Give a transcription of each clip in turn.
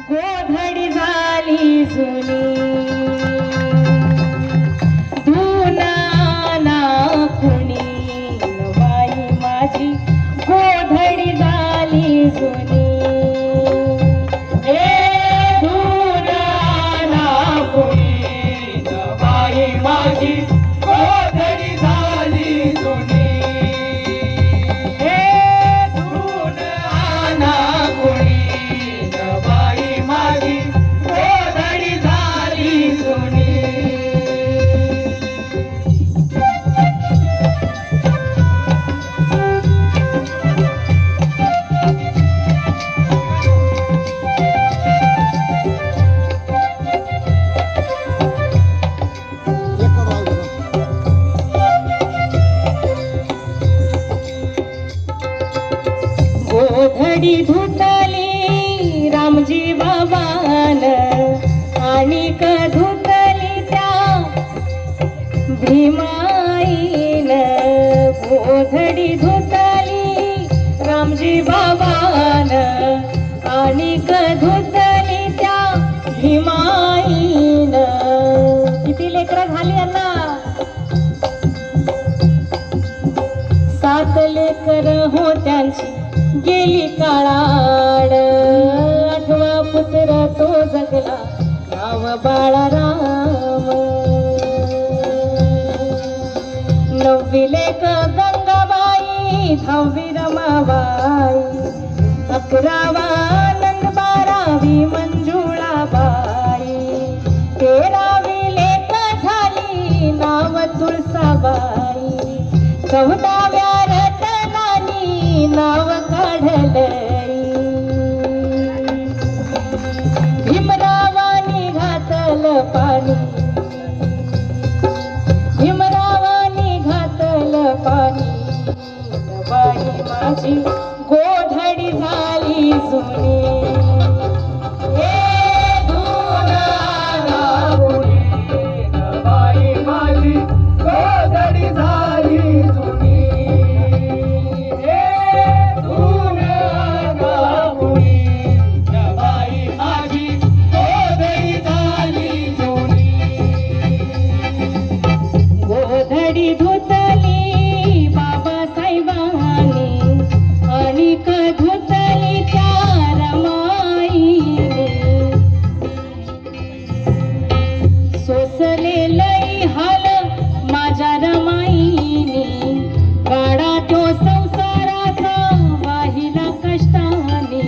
गोधडी झाली जुनी धुना ना कुणी बाई माझी गोधडी झाली जुनी माझी गोधडी झाली जुनी धून आना कुणी बाई माझी गोधडी झाली जुनी गोधडी धुतली रामजी बाबान आणि धुतली त्या भीमाईन गोधडी धुतली रामजी बाबान आणि धुतली त्या भीमाईन किती लेकरं झाली यांना 7 लेकर होत्यांची गेली काळाड 8वा पुत्र तो जगला नाव बाळाराम 9वी लेक गंगाबाई 10वी रमाबाई 11वा नंद 12वी मंजुळाबाई 13वी लेक झाली नाव तुळसाबाई 14व्या रतनानी नाव काढलई भीमरावानी घातल पाणी भीमरावानी घातल पाणी बाई माझी गोधडी झाली जुनी बाई माझी गोधडी झाली जुनी गोधडी धुतली बाबासाहेबांनी आणि धुतली त्या रमाईने सोसले लई हाल माझ्या रमाईने गाडा तो संसाराचा वाहिला कष्टाने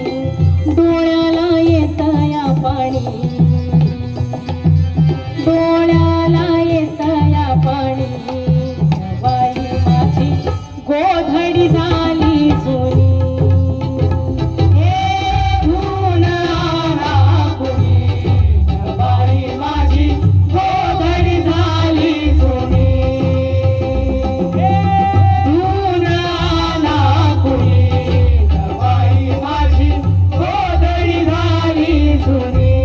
डोळ्याला येत या पाणी डोळ्याला येत या पाणी बाई माझी गोधडी झाली जुनी धून आना कुणी बाई माझी गोधडी झाली जुनी धून आना कुणी बाई माझी गोधडी झाली जुनी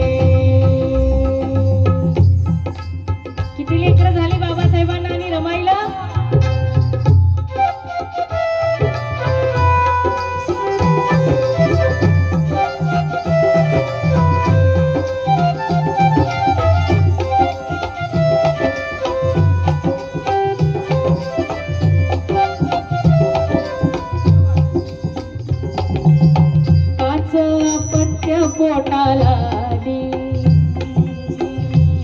किती लेकरं झाली बाबासाहेबांना आणि रमाईला पाच पत्य पोटाला आली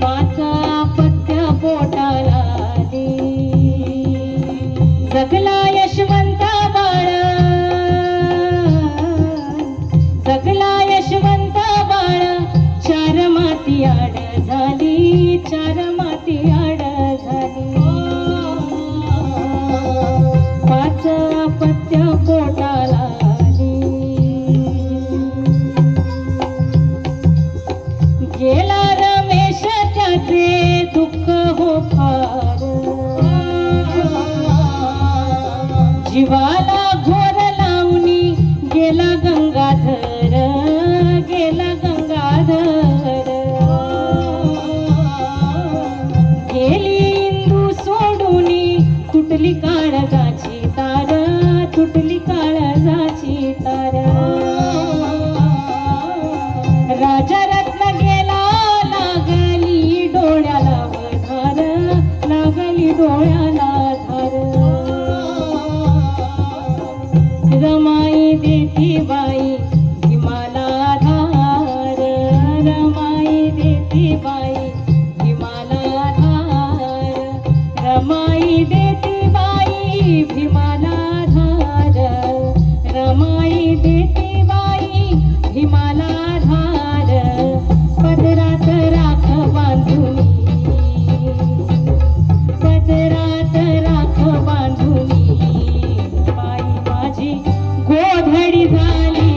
5 पत्य पोटाला आली जगला यशवंत बाळ जगला यशवंत बाळ 4 माती आड झाली 4 माती आड झाली 5 पत्य पोटाला आली गेला रमेश त्याचे दुःख हो फार जीवाला घोर लावणी गेला गंगाधर देती बाई भीमाला धार रमाई देती बाई भीमाला धार रमाई देती बाई भीमाला धार पदरात राख बांधुनी पदरात राख बांधुनी बाई माझी गोधडी झाली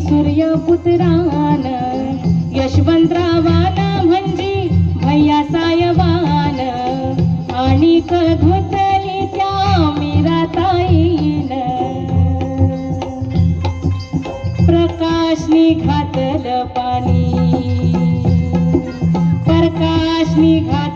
सूर्यपुत्रान यशवंतरावान म्हणजे भैया साहेबान आणि धुतली त्या मीराताईन प्रकाशनी घातलं पाणी प्रकाशनी घातलं